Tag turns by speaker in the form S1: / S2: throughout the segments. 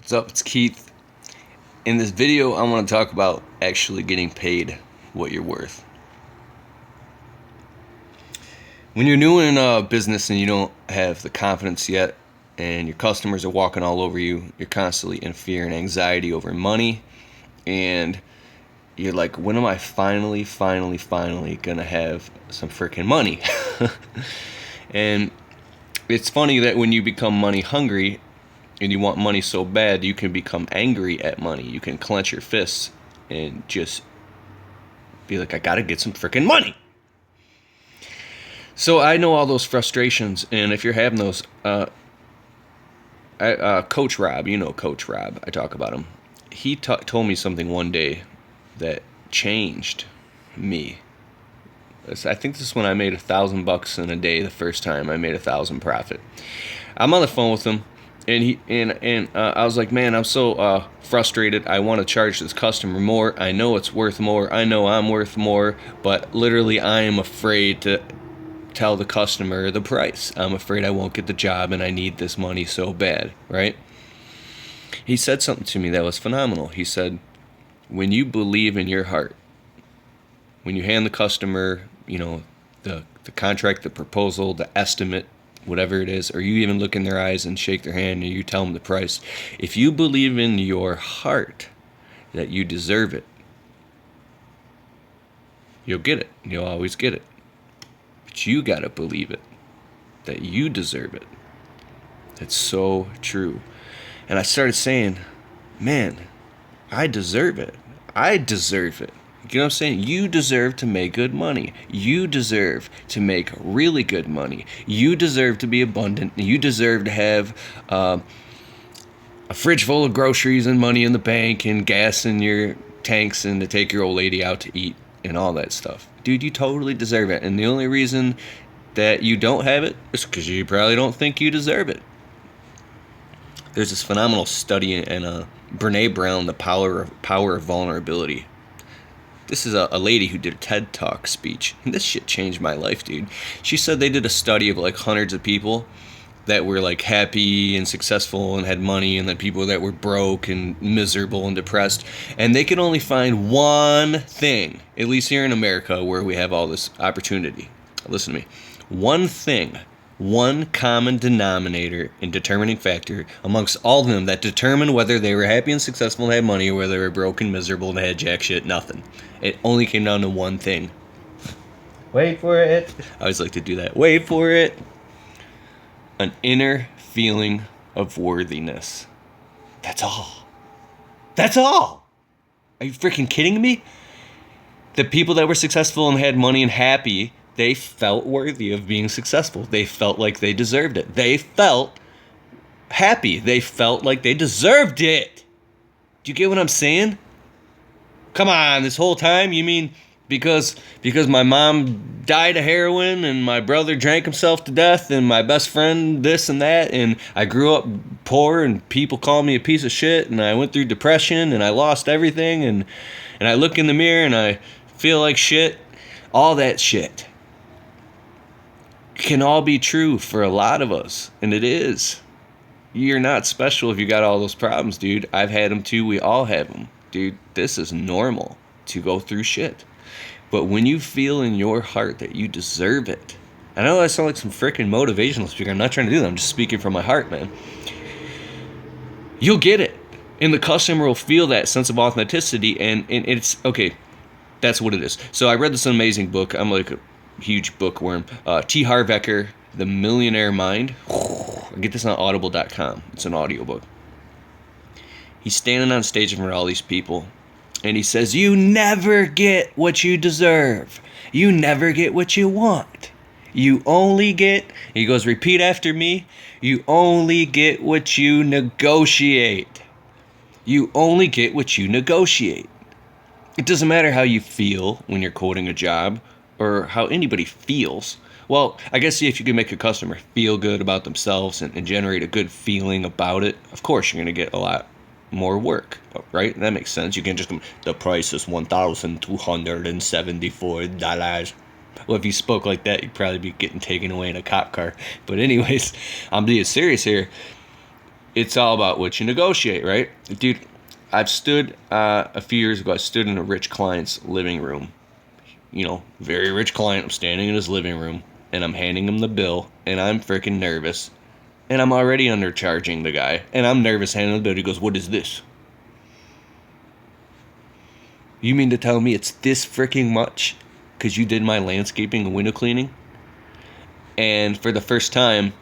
S1: What's up? It's Keith. In this video, I want to talk about actually getting paid what you're worth. When you're new in a business and you don't have the confidence yet, and your customers are walking all over you, you're constantly in fear and anxiety over money, and you're like, when am I finally gonna have some freaking money? And it's funny that when you become money hungry and you want money so bad, you can become angry at money. You can clench your fists and just be like, I gotta get some freaking money. So I know all those frustrations, and if you're having those, Coach Rob, you know Coach Rob, I talk about him. He told me something one day that changed me. I think this is when I made $1,000 in a day the first time I made 1,000 profit. I'm on the phone with him, and I was like, man, I'm so frustrated. I want to charge this customer more. I know it's worth more. I know I'm worth more, but literally I am afraid to tell the customer the price. I'm afraid I won't get the job, and I need this money so bad, right? He said something to me that was phenomenal. He said, when you believe in your heart, when you hand the customer, the contract, the proposal, the estimate, whatever it is, or you even look in their eyes and shake their hand and you tell them the price, if you believe in your heart that you deserve it, you'll get it. You'll always get it. But you gotta believe it, that you deserve it. It's so true. And I started saying, man, I deserve it. I deserve it. You know what I'm saying? You deserve to make good money. You deserve to make really good money. You deserve to be abundant. You deserve to have a fridge full of groceries and money in the bank and gas in your tanks and to take your old lady out to eat and all that stuff. Dude, you totally deserve it. And the only reason that you don't have it is because you probably don't think you deserve it. There's this phenomenal study in Brene Brown, The Power of Vulnerability. This is a lady who did a TED Talk speech. And this shit changed my life, dude. She said they did a study of like hundreds of people that were like happy and successful and had money, and then people that were broke and miserable and depressed. And they could only find one thing, at least here in America where we have all this opportunity. Listen to me. One thing. One common denominator and determining factor amongst all of them that determined whether they were happy and successful and had money, or whether they were broke and miserable and had jack shit, nothing. It only came down to one thing. Wait for it. I always like to do that. Wait for it. An inner feeling of worthiness. That's all. That's all. Are you freaking kidding me? The people that were successful and had money and happy, they felt worthy of being successful. They felt like they deserved it. They felt happy. They felt like they deserved it. Do you get what I'm saying? Come on, this whole time, you mean because my mom died of heroin and my brother drank himself to death and my best friend this and that, and I grew up poor and people called me a piece of shit, and I went through depression and I lost everything, and I look in the mirror and I feel like shit. All that shit can all be true for a lot of us, and it is. You're not special if you got all those problems, dude. I've had them too. We all have them. Dude, this is normal to go through shit. But when you feel in your heart that you deserve it, I know I sound like some freaking motivational speaker. I'm not trying to do that. I'm just speaking from my heart, man. You'll get it. And the customer will feel that sense of authenticity, and it's, okay, that's what it is. So I read this amazing book. I'm like a huge bookworm. T. Harv Eker, The Millionaire Mind. I get this on Audible.com. It's an audiobook. He's standing on stage in front of all these people, and he says, you never get what you deserve. You never get what you want. You only get, he goes, repeat after me, you only get what you negotiate. You only get what you negotiate. It doesn't matter how you feel when you're quoting a job, or how anybody feels. Well, I guess if you can make a customer feel good about themselves and generate a good feeling about it, of course you're going to get a lot more work, right? That makes sense. You can just come, the price is $1,274. Well, if you spoke like that, you'd probably be getting taken away in a cop car. But anyways, I'm being serious here. it's all about what you negotiate, right? Dude, I've stood, a few years ago, I stood in a rich client's living room. Very rich client. I'm standing in his living room, and I'm handing him the bill, and I'm freaking nervous. And I'm already undercharging the guy, and I'm nervous handing the bill. He goes, "What is this?" You mean to tell me it's this freaking much because you did my landscaping and window cleaning? And for the first time,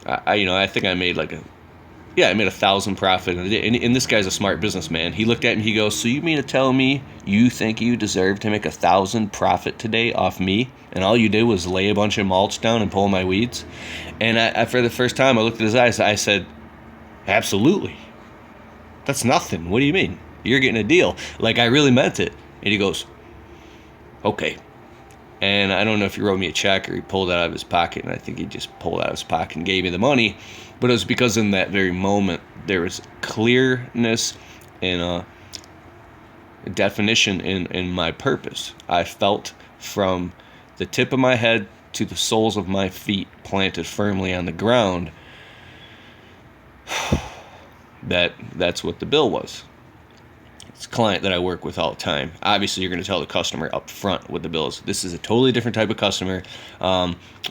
S1: I think I made I made 1,000 profit. And this guy's a smart businessman. He looked at me, he goes, "So you mean to tell me you think you deserve to make 1,000 profit today off me? And all you did was lay a bunch of mulch down and pull my weeds?" And I for the first time, I looked at his eyes. I said, "Absolutely. That's nothing. What do you mean? You're getting a deal." Like, I really meant it. And he goes, "Okay." And I don't know if he wrote me a check or he pulled it out of his pocket. And I think he just pulled it out of his pocket and gave me the money. But it was because in that very moment, there was clearness and a definition in my purpose. I felt from the tip of my head to the soles of my feet planted firmly on the ground that's what the bill was. It's a client that I work with all the time. Obviously, you're going to tell the customer up front what the bill is. This is a totally different type of customer.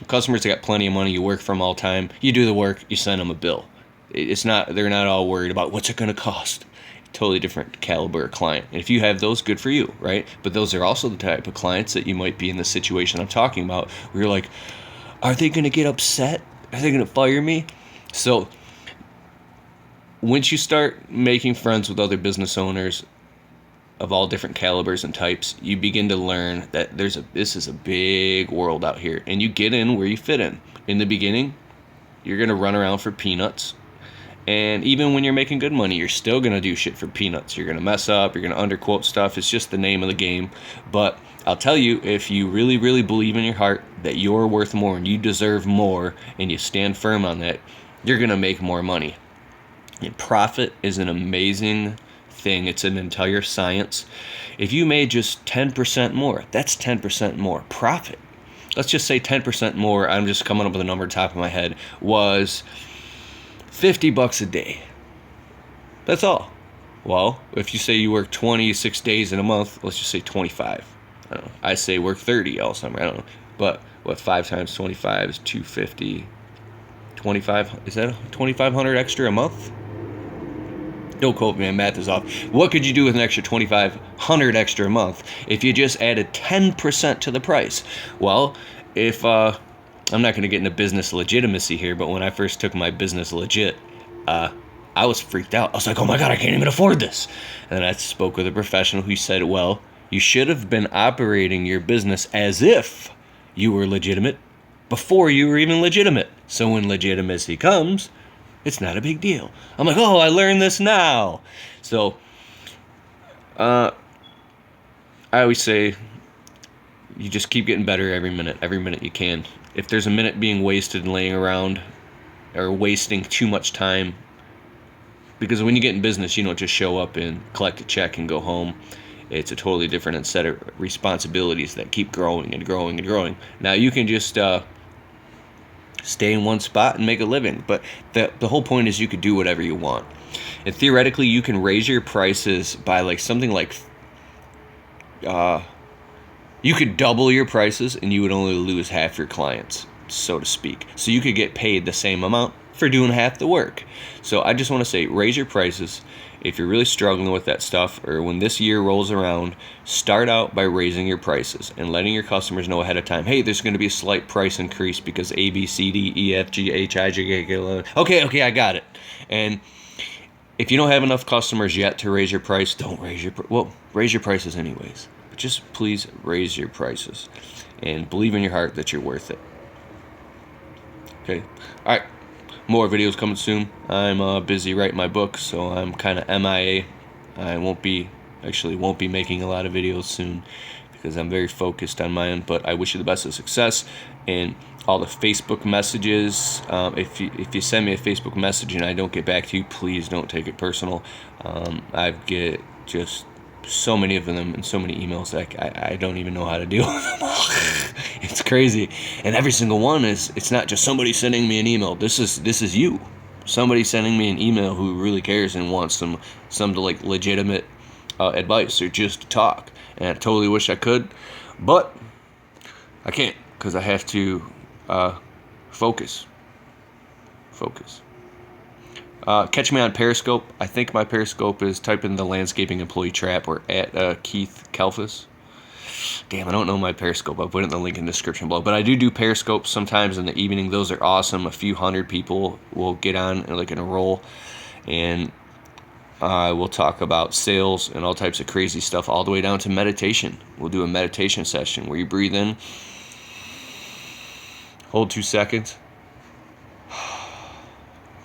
S1: Customers that got plenty of money, you work for them all the time. You do the work, you send them a bill. They're not all worried about what's it going to cost. Totally different caliber of client. And if you have those, good for you, right? But those are also the type of clients that you might be in the situation I'm talking about, where you're like, are they going to get upset? Are they going to fire me? So once you start making friends with other business owners of all different calibers and types, you begin to learn that this is a big world out here, and you get in where you fit in. In the beginning, you're going to run around for peanuts, and even when you're making good money, you're still going to do shit for peanuts. You're going to mess up, you're going to underquote stuff. It's just the name of the game. But I'll tell you, if you really, really believe in your heart that you're worth more and you deserve more, and you stand firm on that, you're going to make more money. And profit is an amazing thing. It's an entire science. If you made just 10% more, that's 10% more profit. Let's just say 10% more, I'm just coming up with a number top of my head, was $50 a day. That's all. Well, if you say you work 26 days in a month, let's just say 25. I don't know. I say work 30 all summer. I don't know. But what, 5 times 25 is 250. 25, is that 2,500 extra a month? Don't quote me, math is off. What could you do with an extra 2,500 extra a month if you just added 10% to the price? Well, if I'm not going to get into business legitimacy here, but when I first took my business legit, I was freaked out. I was like, oh my God, I can't even afford this. And then I spoke with a professional who said, well, you should have been operating your business as if you were legitimate before you were even legitimate. So when legitimacy comes, it's not a big deal. I'm like, oh, I learned this now. So, I always say, you just keep getting better every minute you can. If there's a minute being wasted laying around or wasting too much time, because when you get in business, you don't just show up and collect a check and go home. It's a totally different set of responsibilities that keep growing and growing and growing. Now, you can just stay in one spot and make a living, but the whole point is you could do whatever you want. And theoretically, you can raise your prices by something like you could double your prices and you would only lose half your clients, so to speak. So you could get paid the same amount for doing half the work. So I just want to say, raise your prices. If you're really struggling with that stuff, or when this year rolls around, start out by raising your prices and letting your customers know ahead of time, hey, there's going to be a slight price increase because A, B, C, D, E, F, G, H, I, J, K, L, M. Okay, I got it. And if you don't have enough customers yet to raise your price, don't raise your raise your prices anyways. But just please raise your prices and believe in your heart that you're worth it. Okay. All right. More videos coming soon. I'm busy writing my book, so I'm kind of MIA. I won't be making a lot of videos soon because I'm very focused on my own, but I wish you the best of success. And all the Facebook messages, if you send me a Facebook message and I don't get back to you, please don't take it personal. I get just so many of them and so many emails that I don't even know how to deal with them. It's crazy. And every single one it's not just somebody sending me an email. This is you. somebody sending me an email who really cares and wants some like legitimate advice or just to talk. And I totally wish I could, but I can't because I have to focus. Catch me on Periscope. I think my Periscope is type in the landscaping employee trap or at Keith Kalfas. Damn, I don't know my Periscope. I'll put it in the link in the description below. But I do Periscope sometimes in the evening. Those are awesome. A few hundred people will get on like in a roll. And we'll talk about sales and all types of crazy stuff all the way down to meditation. We'll do a meditation session where you breathe in, hold 2 seconds,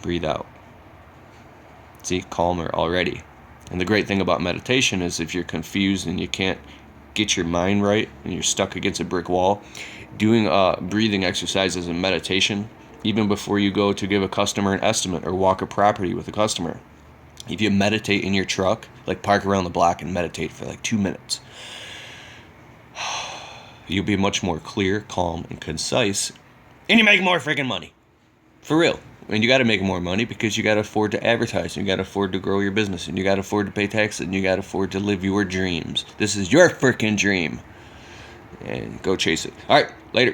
S1: breathe out. See, calmer already. And the great thing about meditation is if you're confused and you can't get your mind right and you're stuck against a brick wall, doing breathing exercises and meditation, even before you go to give a customer an estimate or walk a property with a customer. If you meditate in your truck, like park around the block and meditate for like 2 minutes, you'll be much more clear, calm, and concise, and you make more freaking money. For real. And you got to make more money because you got to afford to advertise, and you got to afford to grow your business, and you got to afford to pay taxes, and you got to afford to live your dreams. This is your freaking dream. And go chase it. All right, later.